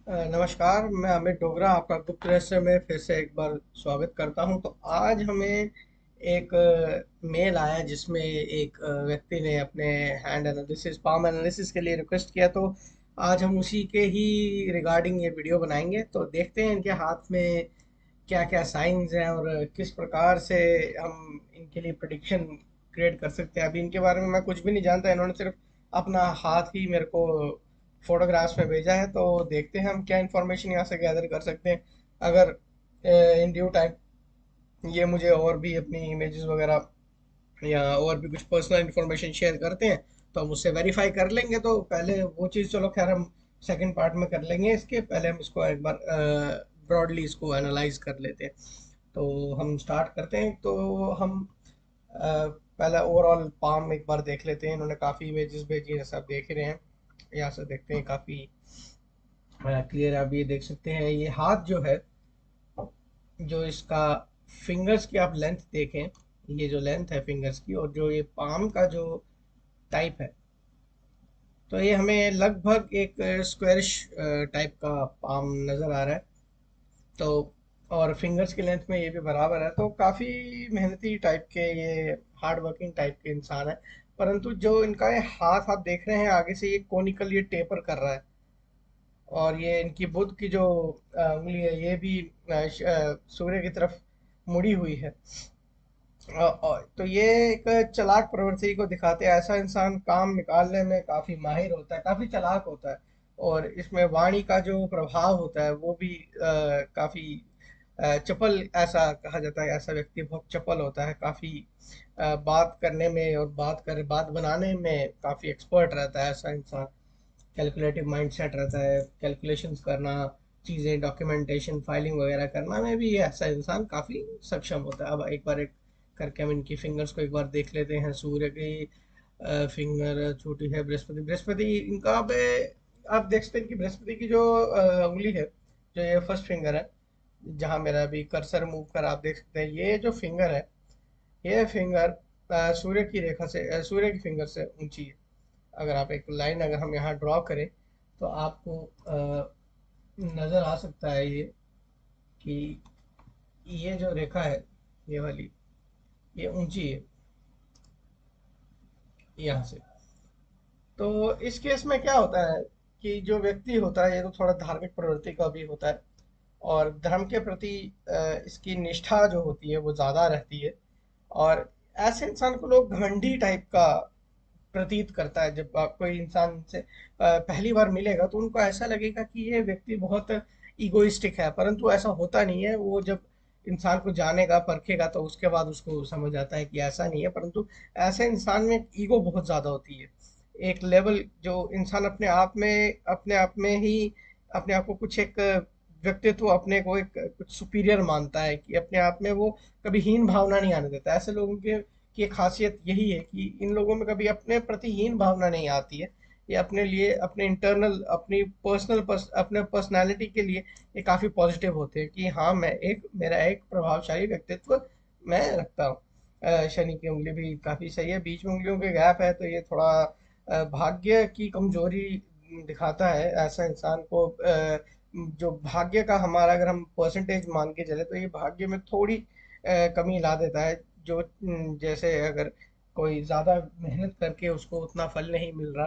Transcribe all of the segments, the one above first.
नमस्कार, मैं अमित डोगरा आपका गुप्त रहस्य में फिर से एक बार स्वागत करता हूं। तो आज हमें एक मेल आया जिसमें एक व्यक्ति ने अपने हैंड एनालिसिस पाम एनालिसिस के लिए रिक्वेस्ट किया। तो आज हम उसी के ही रिगार्डिंग ये वीडियो बनाएंगे। तो देखते हैं इनके हाथ में क्या क्या साइंस हैं और किस प्रकार से हम इनके लिए प्रिडिक्शन क्रिएट कर सकते हैं। अभी इनके बारे में मैं कुछ भी नहीं जानता, इन्होंने सिर्फ अपना हाथ ही मेरे को फोटोग्राफ्स में भेजा है। तो देखते हैं हम क्या इन्फॉर्मेशन यहाँ से गैदर कर सकते हैं। अगर इन ड्यू टाइम ये मुझे और भी अपनी इमेजेस वगैरह या और भी कुछ पर्सनल इन्फॉर्मेशन शेयर करते हैं तो हम उससे वेरीफाई कर लेंगे। तो पहले वो चीज़ चलो खैर हम सेकंड पार्ट में कर लेंगे, इसके पहले हम इसको एक बार ब्रॉडली इसको एनालाइज कर लेते हैं। तो हम स्टार्ट करते हैं। तो हम पहले ओवरऑल पाम एक बार देख लेते हैं। इन्होंने काफ़ी इमेजेस भेजी हैं, जैसे आप देख ही रहे हैं। यहाँ से देखते हैं काफ़ी क्लियर। आप ये देख सकते हैं, ये हाथ जो है, जो इसका फिंगर्स की आप लेंथ देखें, ये जो लेंथ है फिंगर्स की और जो ये पाम का जो टाइप है, तो ये हमें लगभग एक स्क्वेरिश टाइप का पाम नज़र आ रहा है। तो और फिंगर्स की लेंथ में ये भी बराबर है, तो काफ़ी मेहनती टाइप के, ये हार्ड वर्किंग टाइप के इंसान है। परंतु जो इनका ये हाथ आप देख रहे हैं आगे से, ये कोनिकल, ये टेपर कर रहा है। और ये इनकी बुद्ध की जो उंगली है, ये भी सूर्य की तरफ मुड़ी हुई है। तो ये एक चालाक प्रवृत्ति को दिखाते हैं। ऐसा इंसान काम निकालने में काफी माहिर होता है, काफी चालाक होता है। और इसमें वाणी का जो प्रभाव होता है वो भी काफी चपल, ऐसा कहा जाता है। ऐसा व्यक्ति बहुत चपल होता है, काफी बात करने में और बात बनाने में काफी एक्सपर्ट रहता है ऐसा इंसान। कैलकुलेटिव माइंडसेट रहता है, कैलकुलेशंस करना, चीज़ें डॉक्यूमेंटेशन फाइलिंग वगैरह करना में भी ये ऐसा इंसान काफ़ी सक्षम होता है। अब एक बार एक करके हम इनकी फिंगर्स को एक बार देख लेते हैं। सूर्य की फिंगर छोटी है, बृहस्पति बृहस्पति इनका पे आप देख सकते हैं कि बृहस्पति की जो उंगली है, जो ये फर्स्ट फिंगर है, जहाँ मेरा अभी कर्सर मूव कर आप देख सकते हैं, ये जो फिंगर है, ये फिंगर सूर्य की रेखा से, सूर्य की फिंगर से ऊंची है। अगर आप एक लाइन अगर हम यहाँ ड्रॉ करें तो आपको नज़र आ सकता है ये कि ये जो रेखा है, ये वाली, ये ऊंची है यहाँ से। तो इस केस में क्या होता है कि जो व्यक्ति होता है, ये तो थोड़ा धार्मिक प्रवृत्ति का भी होता है और धर्म के प्रति इसकी निष्ठा जो होती है वो ज़्यादा रहती है। और ऐसे इंसान को लोग घमंडी टाइप का प्रतीत करता है। जब आप कोई इंसान से पहली बार मिलेगा तो उनको ऐसा लगेगा कि ये व्यक्ति बहुत इगोइस्टिक है, परंतु ऐसा होता नहीं है। वो जब इंसान को जानेगा, परखेगा, तो उसके बाद उसको समझ आता है कि ऐसा नहीं है। परंतु ऐसे इंसान में ईगो बहुत ज़्यादा होती है। एक लेवल जो इंसान अपने आप में ही अपने आप को कुछ एक व्यक्तित्व, अपने को एक कुछ सुपीरियर मानता है, कि अपने आप में वो कभी हीन भावना नहीं आने देता। ऐसे लोगों के की एक खासियत यही है कि इन लोगों में कभी अपने प्रति हीन भावना नहीं आती है। ये अपने लिए, अपने इंटरनल, अपनी अपने पर्सनालिटी के लिए ये काफ़ी पॉजिटिव होते हैं कि हाँ, मेरा एक प्रभावशाली व्यक्तित्व मैं रखता हूँ। शनि की उंगली भी काफ़ी सही है, बीच में उंगलियों के गैप है, तो ये थोड़ा भाग्य की कमजोरी दिखाता है। ऐसा इंसान को जो भाग्य का, हमारा अगर हम परसेंटेज मान के चले, तो ये भाग्य में थोड़ी कमी ला देता है। जो जैसे अगर कोई ज़्यादा मेहनत करके उसको उतना फल नहीं मिल रहा,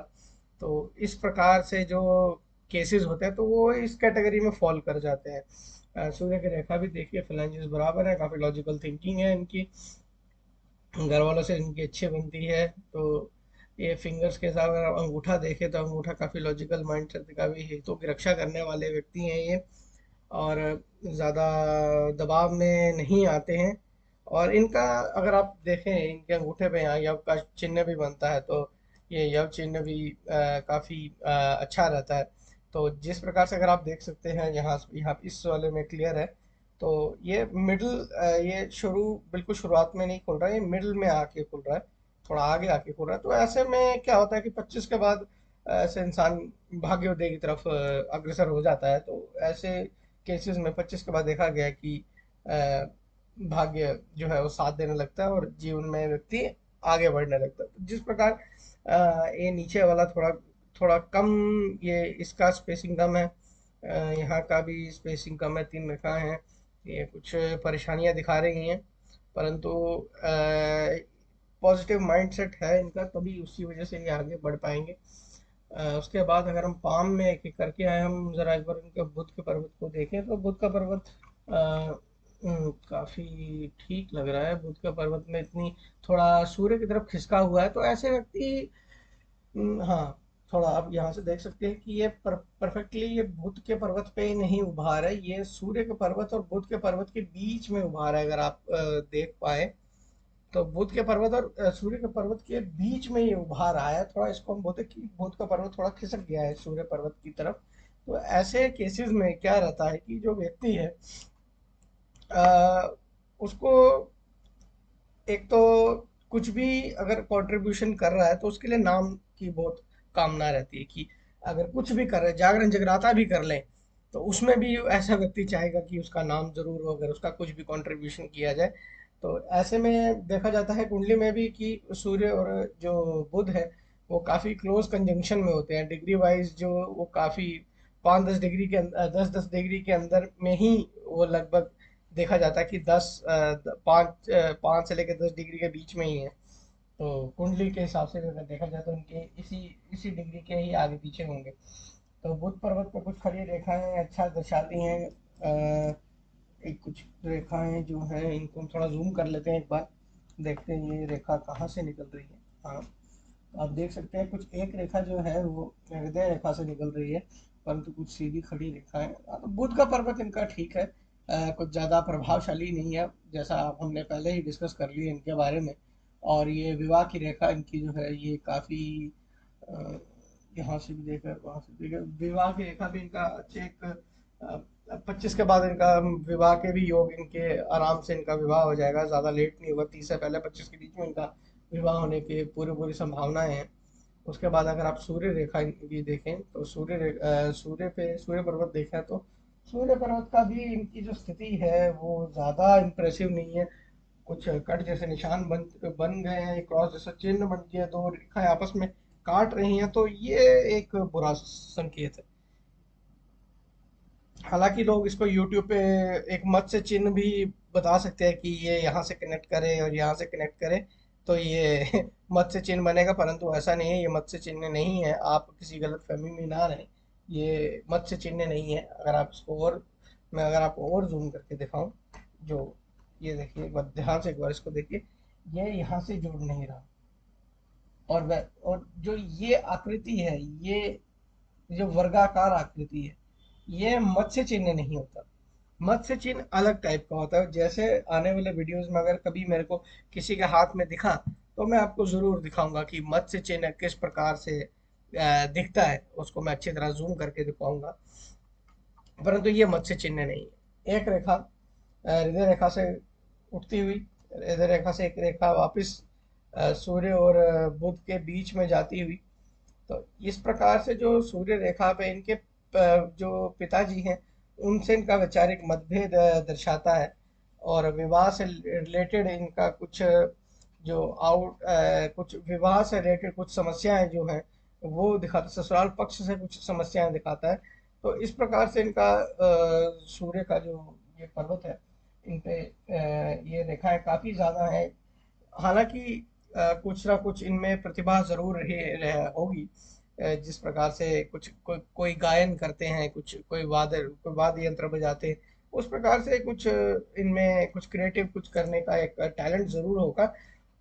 तो इस प्रकार से जो केसेस होते हैं तो वो इस कैटेगरी में फॉल कर जाते हैं। सूर्य की रेखा भी देखिए, फिलेंजेस बराबर है, काफ़ी लॉजिकल थिंकिंग है इनकी, घर वालों से इनकी अच्छी बनती है। तो ये फिंगर्स के साथ अगर अंगूठा देखें तो अंगूठा काफ़ी लॉजिकल माइंडसेट का भी, हितों की रक्षा करने वाले व्यक्ति हैं ये। और ज़्यादा दबाव में नहीं आते हैं। और इनका अगर आप देखें, इनके अंगूठे पे यहाँ यव का चिन्ह भी बनता है, तो ये यव चिन्ह भी काफ़ी अच्छा रहता है। तो जिस प्रकार से अगर आप देख सकते हैं, यहाँ यहाँ इस वाले में क्लियर है। तो ये मिडिल, ये बिल्कुल शुरुआत में नहीं खुल रहा है, ये मिडिल में आके खुल रहा है, थोड़ा आगे आके खुल रहा है। तो ऐसे में क्या होता है कि 25 के बाद ऐसे इंसान भाग्योदय की तरफ अग्रसर हो जाता है। तो ऐसे केसेस में 25 के बाद देखा गया है कि अ, भाग्य जो है वो साथ देने लगता है और जीवन में व्यक्ति आगे बढ़ने लगता है। तो जिस प्रकार ये नीचे वाला थोड़ा थोड़ा कम, ये इसका स्पेसिंग कम है, यहाँ का भी स्पेसिंग कम है, 3 रेखा हैं। ये कुछ परेशानियां दिखा रही हैं, परंतु पॉजिटिव माइंडसेट है इनका, तभी उसी वजह से ये आगे बढ़ पाएंगे। उसके बाद अगर हम पाम में एक एक करके आए, हम जरा एक बार उनके बुध के पर्वत को देखें तो बुध का पर्वत काफी ठीक लग रहा है। बुध का पर्वत में इतनी थोड़ा सूर्य की तरफ खिसका हुआ है, तो ऐसे व्यक्ति हाँ, थोड़ा आप यहाँ से देख सकते हैं कि ये परफेक्टली ये बुध के पर्वत पे नहीं उभा रहा है, ये सूर्य के पर्वत और बुध के पर्वत के बीच में उभा रहा है। अगर आप देख पाए तो बुध के पर्वत और सूर्य के पर्वत के बीच में ये उभा रहा है। थोड़ा इसको हम बोलते हैं कि बुध का पर्वत थोड़ा खिसक गया है सूर्य पर्वत की तरफ। तो ऐसे केसेस में क्या रहता है कि जो व्यक्ति है उसको एक तो कुछ भी अगर कंट्रीब्यूशन कर रहा है तो उसके लिए नाम की बहुत कामना रहती है कि अगर कुछ भी कर रहे हैं, जागरण जगराता भी कर लें, तो उसमें भी ऐसा व्यक्ति चाहेगा कि उसका नाम जरूर हो, अगर उसका कुछ भी कंट्रीब्यूशन किया जाए। तो ऐसे में देखा जाता है कुंडली में भी कि सूर्य और जो बुध है वो काफी क्लोज कंजंक्शन में होते हैं, डिग्री वाइज जो वो काफी 5-10 डिग्री के 10-10 डिग्री के अंदर में ही वो लगभग देखा जाता है कि 5 से लेकर 10 डिग्री के बीच में ही है। तो कुंडली के हिसाब से भी अगर देखा जाए तो उनके इसी इसी डिग्री के ही आगे पीछे होंगे। तो बुध पर्वत पर कुछ खड़ी रेखाएं अच्छा दर्शाती हैं। एक कुछ रेखाएं जो हैं इनको हम थोड़ा जूम कर लेते हैं एक बार, देखते हैं ये रेखा कहाँ से निकल रही है। हाँ, आप देख सकते हैं कुछ एक रेखा जो है वो हृदय रेखा से निकल रही है, परंतु कुछ सीधी खड़ी रेखा है। तो बुध का पर्वत इनका ठीक है, कुछ ज़्यादा प्रभावशाली नहीं है, जैसा आप हमने पहले ही डिस्कस कर लिया इनके बारे में। और ये विवाह की रेखा इनकी जो है ये काफ़ी यहाँ से भी देखकर वहाँ से देखकर विवाह की रेखा भी इनका अच्छे एक 25 के बाद इनका विवाह के भी योग, इनके आराम से इनका विवाह हो जाएगा, ज़्यादा लेट नहीं होगा। 30 से पहले 25 के बीच में इनका विवाह होने की पूरी पूरी संभावनाएं हैं। उसके बाद अगर आप सूर्य रेखा इनकी देखें तो सूर्य पर्वत देखें तो सूर्य पर्वत का भी इनकी जो स्थिति है वो ज़्यादा इम्प्रेसिव नहीं है। कुछ कट जैसे निशान बन बन गए हैं, क्रॉस जैसा चिन्ह बन गया, दो रेखाएं आपस में काट रही हैं, तो ये एक बुरा संकेत है। हालांकि लोग इसको यूट्यूब पे एक मत्स्य चिन्ह भी बता सकते हैं कि ये यहाँ से कनेक्ट करे और यहाँ से कनेक्ट करे तो ये मत्स्य चिन्ह बनेगा, परंतु ऐसा नहीं है, ये मत्स्य चिन्ह नहीं है। आप किसी गलत फहमी में ना रहें, ये मत्स्य चिन्ह नहीं है। अगर आप इसको और मैं अगर आपको और जूम करके दिखाऊं, जो ये देखिए एक बार ध्यान से, एक बार इसको देखिए, ये यहाँ से जुड़ नहीं रहा। और जो ये आकृति है, ये जो वर्गाकार आकृति है, ये मत्स्य चिन्ह नहीं होता। मत्स्य चिन्ह अलग टाइप का होता है। जैसे आने वाले वीडियोस में अगर कभी मेरे को किसी के हाथ में दिखा तो मैं आपको जरूर दिखाऊंगा कि मत्स्य चिन्ह किस प्रकार से दिखता है, उसको मैं अच्छी तरह जूम करके दिखाऊंगा। परंतु ये मत्स्य चिन्ह नहीं है। एक रेखा हृदय रेखा से उठती हुई, हृदय रेखा से एक रेखा वापस सूर्य और बुध के बीच में जाती हुई। तो इस प्रकार से जो सूर्य रेखा पे इनके जो पिताजी हैं उनसे इनका वैचारिक मतभेद दर्शाता है। और विवाह से रिलेटेड इनका कुछ जो कुछ विवाह से रिलेटेड कुछ समस्याएं जो हैं वो दिखाता, ससुराल पक्ष से कुछ समस्याएं दिखाता है। तो इस प्रकार से इनका सूर्य का जो ये पर्वत है इन पे ये रेखाएं काफी ज्यादा है। हालांकि कुछ ना कुछ इनमें प्रतिभा जरूर होगी। जिस प्रकार से कोई गायन करते हैं, कुछ कोई वाद्य यंत्र बजाते हैं, उस प्रकार से कुछ इनमें कुछ क्रिएटिव कुछ करने का एक टैलेंट जरूर होगा।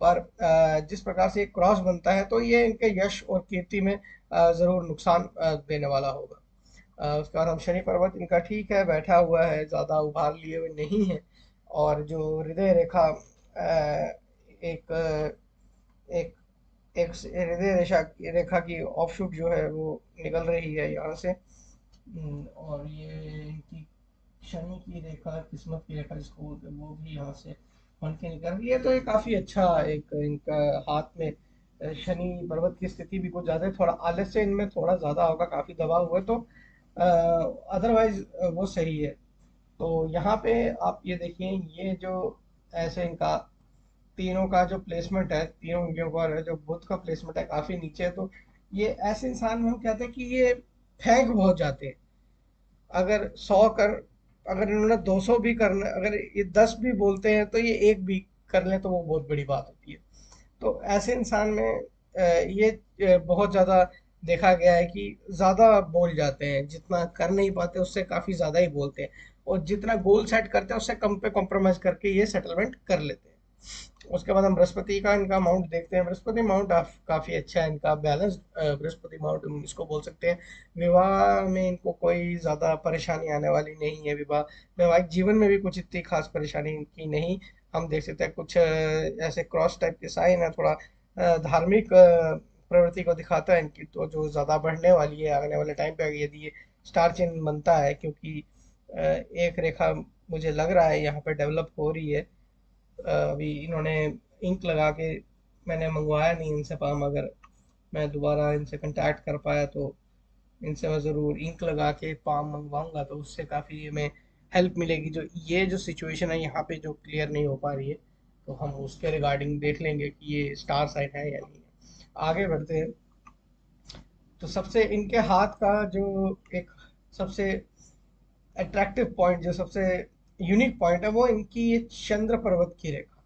पर जिस प्रकार से क्रॉस बनता है तो ये इनके यश और कीर्ति में जरूर नुकसान देने वाला होगा। उसके बाद हम शनि पर्वत इनका ठीक है, बैठा हुआ है, ज़्यादा उभार लिए हुए नहीं है। और जो हृदय रेखा एक एक एक हृदय रेखा रेखा की ऑफशूट जो है वो निकल रही है यहाँ से। और ये इनकी शनि की रेखा, किस्मत की रेखा जिसको बोलते हैं, वो भी यहाँ से बन के निकल रही है। तो ये काफी अच्छा एक इनका हाथ में शनि पर्वत की स्थिति भी कुछ ज्यादा है, थोड़ा आलस्य इनमें थोड़ा ज्यादा होगा, काफी दबाव हुआ है, तो अदरवाइज वो सही है। तो यहाँ पे आप ये देखिए, ये जो ऐसे इनका तीनों का जो प्लेसमेंट है, तीनों उंगलियों का, और जो बुध का प्लेसमेंट है काफी नीचे है, तो ये ऐसे इंसान में हम कहते हैं कि ये फेंक बहुत जाते हैं। अगर 100 कर अगर इन्होंने 200 भी करना, अगर ये 10 भी बोलते हैं तो ये एक भी कर ले तो वो बहुत बड़ी बात होती है। तो ऐसे इंसान में ये बहुत ज़्यादा देखा गया है कि ज़्यादा बोल जाते हैं, जितना कर नहीं पाते उससे काफ़ी ज़्यादा ही बोलते हैं, और जितना गोल सेट करते हैं उससे कम पे कॉम्प्रोमाइज़ करके ये सेटलमेंट कर लेते हैं। उसके बाद हम बृहस्पति का इनका अमाउंट देखते हैं। बृहस्पति अमाउंट काफ़ी अच्छा है इनका, बैलेंस्ड बृहस्पति अमाउंट हम इसको बोल सकते हैं। विवाह में इनको कोई ज़्यादा परेशानी आने वाली नहीं है। वैवाहिक जीवन में भी कुछ इतनी खास परेशानी इनकी नहीं। हम देख सकते हैं कुछ ऐसे क्रॉस टाइप के साइन है, थोड़ा धार्मिक प्रवृत्ति को दिखाता है इनकी, तो जो ज़्यादा बढ़ने वाली है आने वाले टाइम पे यदि ये स्टार चिन्ह बनता है, क्योंकि एक रेखा मुझे लग रहा है यहाँ पे डेवलप हो रही है। अभी इन्होंने इंक लगा के, मैंने मंगवाया नहीं इनसे पाम, अगर मैं दोबारा इनसे कांटेक्ट कर पाया तो इनसे मैं ज़रूर इंक लगा के पाम मंगवाऊंगा, तो उससे काफ़ी हमें हेल्प मिलेगी। जो ये जो सिचुएशन है यहाँ पे जो क्लियर नहीं हो पा रही है, तो हम उसके रिगार्डिंग देख लेंगे कि ये स्टार साइन है या नहीं है। आगे बढ़ते हैं। तो सबसे इनके हाथ का जो एक सबसे अट्रैक्टिव पॉइंट, जो सबसे यूनिक पॉइंट है, वो इनकी ये चंद्र पर्वत की रेखा।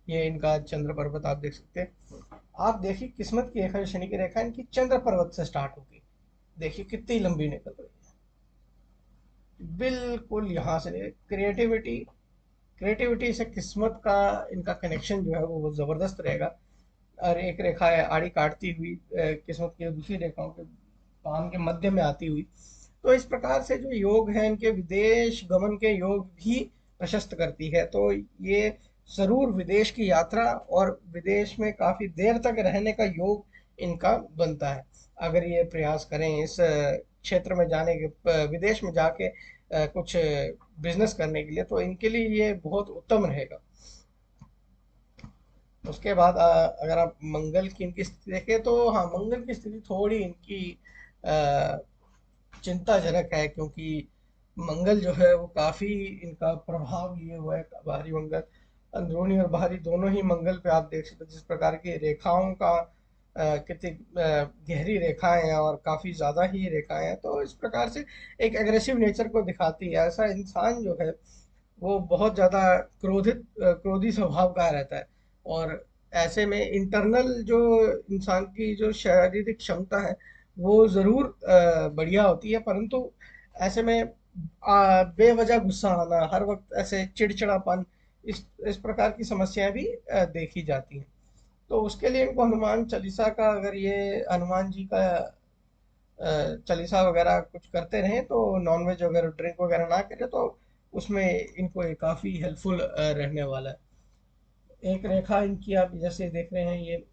ये इनका चंद्र पर्वत आप देख सकते हैं। आप देखिए किस्मत की रेखा, जो शनि की रेखा इनकी चंद्र पर्वत से स्टार्ट होगी, देखिए कितनी लंबी निकल रही है। बिल्कुल यहाँ से क्रिएटिविटी, क्रिएटिविटी से किस्मत का इनका कनेक्शन जो है वो बहुत जबरदस्त रहेगा। और एक रेखा है आड़ी काटती हुई, किस्मत की दूसरी रेखाओं के पाम के मध्य में आती हुई। तो इस प्रकार से जो योग है इनके, विदेश गमन के योग भी प्रशस्त करती है। तो ये जरूर विदेश की यात्रा और विदेश में काफी देर तक रहने का योग इनका बनता है। अगर ये प्रयास करें इस क्षेत्र में जाने के, विदेश में जाके कुछ बिजनेस करने के लिए, तो इनके लिए ये बहुत उत्तम रहेगा। उसके बाद अगर आप मंगल की इनकी स्थिति देखें, तो हाँ, मंगल की स्थिति थोड़ी इनकी अ, चिंताजनक है, क्योंकि मंगल जो है वो काफी इनका प्रभाव लिए हुआ है, बाहरी मंगल, अंदरूनी और बाहरी दोनों ही मंगल पे आप देख सकते हैं जिस प्रकार की रेखाओं का कितनी गहरी रेखाएं हैं और काफी ज्यादा ही रेखाएं हैं, तो इस प्रकार से एक एग्रेसिव नेचर को दिखाती है। ऐसा इंसान जो है वो बहुत ज़्यादा क्रोधी स्वभाव का रहता है। और ऐसे में इंटरनल जो इंसान की जो शारीरिक क्षमता है वो ज़रूर बढ़िया होती है, परंतु ऐसे में बेवजह गुस्सा आना, हर वक्त ऐसे चिड़चिड़ापन, इस प्रकार की समस्याएं भी देखी जाती हैं। तो उसके लिए इनको हनुमान चालीसा का, अगर ये हनुमान जी का चालीसा वगैरह कुछ करते रहें, तो नॉनवेज वगैरह ड्रिंक वगैरह ना करें, तो उसमें इनको ये काफ़ी हेल्पफुल रहने वाला है। एक रेखा इनकी आप जैसे देख रहे हैं, ये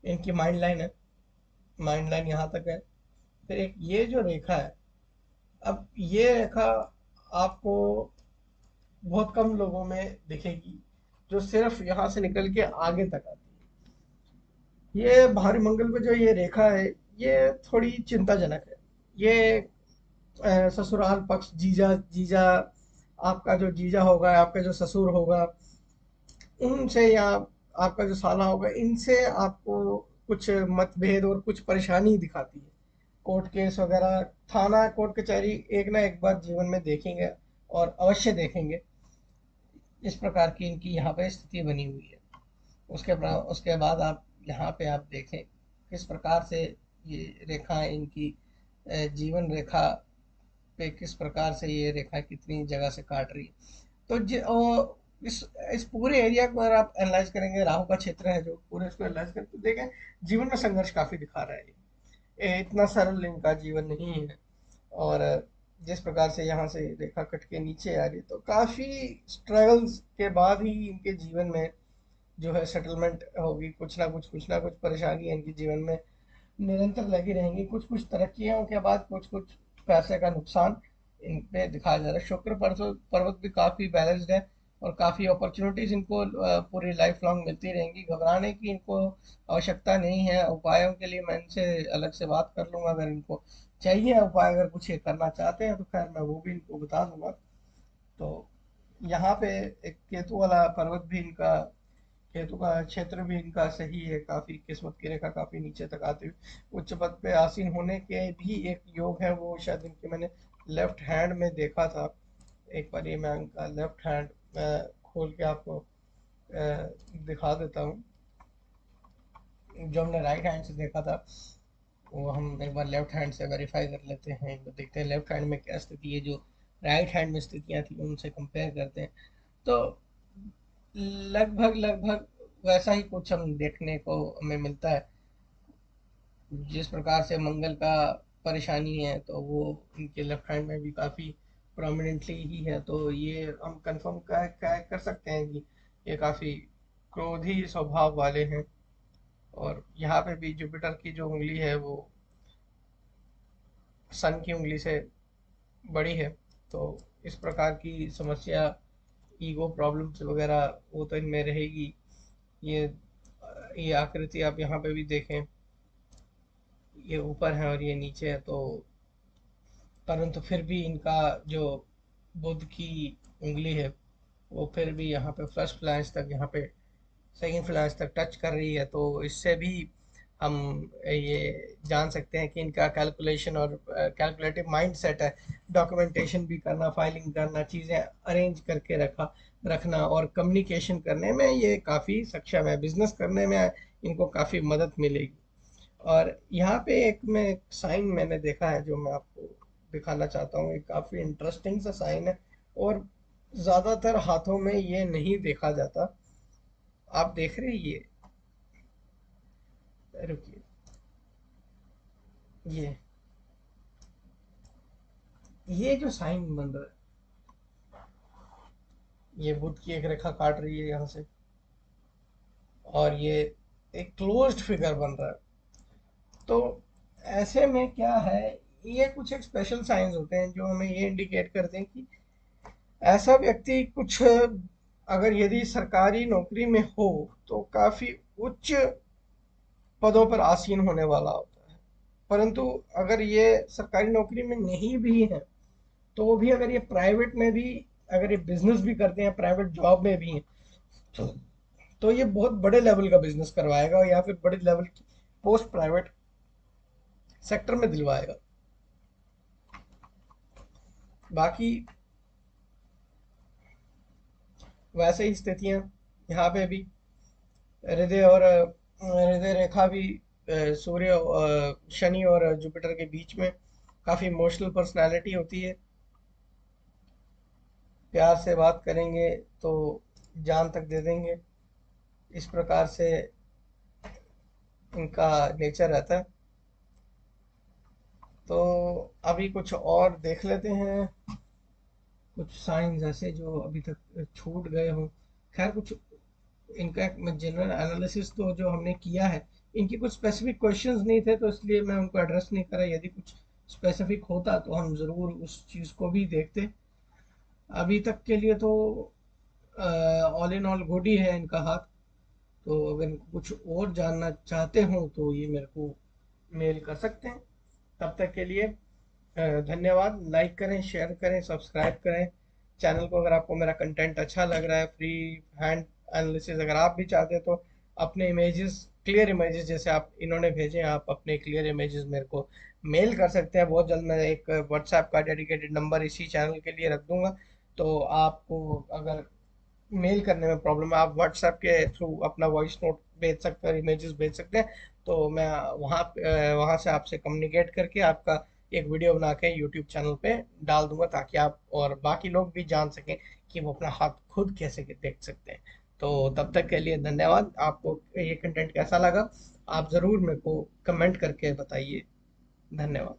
इनकी माइंड लाइन है, माइंड लाइन यहाँ तक है। फिर एक ये जो रेखा है, अब ये रेखा आपको बहुत कम लोगों में दिखेगी, जो सिर्फ यहाँ से निकल के आगे तक आती है। ये भारी मंगल पे जो ये रेखा है, ये थोड़ी चिंताजनक है। ये ससुराल पक्ष, जीजा जीजा, आपका जो जीजा होगा, आपका जो ससुर होगा, उनसे, या आपका जो साला होगा, इनसे आपको कुछ मतभेद और कुछ परेशानी दिखाती है। कोर्ट केस वगैरह, थाना कोर्ट कचहरी एक ना एक बार जीवन में देखेंगे, और अवश्य देखेंगे। इस प्रकार की इनकी यहाँ पे स्थिति बनी हुई है। उसके बाद आप यहाँ पे आप देखें किस प्रकार से ये रेखा इनकी जीवन रेखा पे किस प्रकार से ये रेखा कितनी जगह से काट रही है। तो इस पूरे एरिया को अगर आप एनालाइज करेंगे, राहु का क्षेत्र है जो, पूरे इसको एनालाइज करें तो देखें जीवन में संघर्ष काफी दिखा रहा है इतना सरल इनका जीवन नहीं है। और जिस प्रकार से यहाँ से रेखा कट के नीचे आ रही है, तो काफी स्ट्रगल्स के बाद ही इनके जीवन में जो है सेटलमेंट होगी। कुछ ना कुछ परेशानी इनके जीवन में निरंतर लगी रहेंगी। कुछ कुछ तरक्कियों के बाद कुछ कुछ पैसे का नुकसान इन पे दिखाया जा रहा है। शुक्र पर्वत पर्वत भी काफ़ी बैलेंस्ड है, और काफ़ी अपॉर्चुनिटीज इनको पूरी लाइफ लॉन्ग मिलती रहेंगी। घबराने की इनको आवश्यकता नहीं है। उपायों के लिए मैं इनसे अलग से बात कर लूँगा, अगर इनको चाहिए उपाय, अगर कुछ ये करना चाहते हैं तो खैर मैं वो भी इनको बता दूंगा। तो यहाँ पे एक केतु वाला पर्वत भी इनका, केतु का क्षेत्र भी इनका सही है, काफी किस्मत की रेखा काफी नीचे तक आती हुई उच्च पद पे आसीन होने के भी एक योग है, वो शायद इनके मैंने लेफ्ट हैंड में देखा था। एक बार ये मैं इनका लेफ्ट हैंड मैं खोल के आपको दिखा देता हूँ। जो हमने राइट हैंड से देखा था वो हम एक बार लेफ्ट हैंड से वेरीफाई कर लेते हैं, तो देखते हैं लेफ्ट हैंड में क्या स्थिति है, जो राइट हैंड में स्थितियाँ थी उनसे कंपेयर करते हैं। तो लगभग लगभग वैसा ही कुछ हम देखने को हमें मिलता है। जिस प्रकार से मंगल का परेशानी है तो वो उनके लेफ्ट हैंड में भी काफ़ी प्रोमिनेंटली ही है, तो ये हम कंफर्म कर सकते हैं कि ये काफ़ी क्रोधी स्वभाव वाले हैं। और यहाँ पे भी जुपिटर की जो उंगली है वो सन की उंगली से बड़ी है, तो इस प्रकार की समस्या, ईगो प्रॉब्लम्स वगैरह वो तो इनमें रहेगी। ये ये आकृति आप यहाँ पे भी देखें, ये ऊपर है और ये नीचे है, तो परंतु फिर भी इनका जो बुध की उंगली है वो फिर भी यहाँ पे फर्स्ट फ्लैंज तक, यहाँ पे सेकंड फ्लैंज तक टच कर रही है, तो इससे भी हम ये जान सकते हैं कि इनका कैलकुलेशन और कैलकुलेटिव माइंड सेट है। डॉक्यूमेंटेशन भी करना, फाइलिंग करना, चीज़ें अरेंज करके रखना और कम्युनिकेशन करने में ये काफ़ी सक्षम है। बिजनेस करने में इनको काफ़ी मदद मिलेगी। और यहाँ पे एक मैं साइन मैंने देखा है जो मैं आपको दिखाना चाहता हूँ। एक काफ़ी इंटरेस्टिंग सा साइन है और ज़्यादातर हाथों में ये नहीं देखा जाता। आप देख रहे हैं रुकिए, ये ये जो साइन बन रहा है, ये बुध की एक रेखा काट रही है यहाँ से, और ये एक क्लोज्ड फिगर बन रहा है। तो ऐसे में क्या है, ये कुछ एक स्पेशल साइंस होते हैं जो हमें ये इंडिकेट करते हैं कि ऐसा व्यक्ति कुछ, अगर यदि सरकारी नौकरी में हो तो काफी उच्च पदों पर आसीन होने वाला होता है। परंतु अगर ये सरकारी नौकरी में नहीं भी है तो भी, अगर ये प्राइवेट में भी, अगर ये बिजनेस भी करते हैं, प्राइवेट जॉब में भी हैं, तो, तो ये बहुत बड़े लेवल का बिजनेस करवाएगा या फिर बड़े लेवल की पोस्ट प्राइवेट सेक्टर में दिलवाएगा। बाकी वैसे ही स्थितियां यहाँ पे भी, हृदय और हृदय रेखा भी सूर्य शनि और जुपिटर के बीच में, काफी इमोशनल पर्सनालिटी होती है। प्यार से बात करेंगे तो जान तक दे देंगे, इस प्रकार से इनका नेचर रहता है। तो अभी कुछ और देख लेते हैं, कुछ साइंस ऐसे जो अभी तक छूट गए हों। खैर कुछ इनका जनरल एनालिसिस तो जो हमने किया है, इनके कुछ स्पेसिफिक क्वेश्चंस नहीं थे तो इसलिए मैं उनको एड्रेस नहीं करा। यदि कुछ स्पेसिफिक होता तो हम ज़रूर उस चीज़ को भी देखते। अभी तक के लिए तो ऑल इन ऑल गुड ही है इनका हाथ। तो अगर कुछ और जानना चाहते हो तो ये मेरे को मेल कर सकते हैं। तब तक के लिए धन्यवाद। लाइक करें, शेयर करें, सब्सक्राइब करें चैनल को। अगर आपको मेरा कंटेंट अच्छा लग रहा है, फ्री हैंड एनालिसिस अगर आप भी चाहते हैं तो अपने इमेजेस, क्लियर इमेजेस जैसे आप इन्होंने भेजे हैं, आप अपने क्लियर इमेजेस मेरे को मेल कर सकते हैं। बहुत जल्द मैं एक व्हाट्सएप का डेडिकेटेड नंबर इसी चैनल के लिए रख दूंगा, तो आपको अगर मेल करने में प्रॉब्लम है, आप व्हाट्सएप के थ्रू अपना वॉइस नोट भेज सकते हैं, इमेजेस भेज सकते हैं। तो मैं वहाँ से आपसे कम्युनिकेट करके आपका एक वीडियो बना के यूट्यूब चैनल पे डाल दूंगा, ताकि आप और बाकी लोग भी जान सकें कि वो अपना हाथ खुद कैसे देख सकते हैं। तो तब तक के लिए धन्यवाद। आपको ये कंटेंट कैसा लगा आप ज़रूर मेरे को कमेंट करके बताइए। धन्यवाद।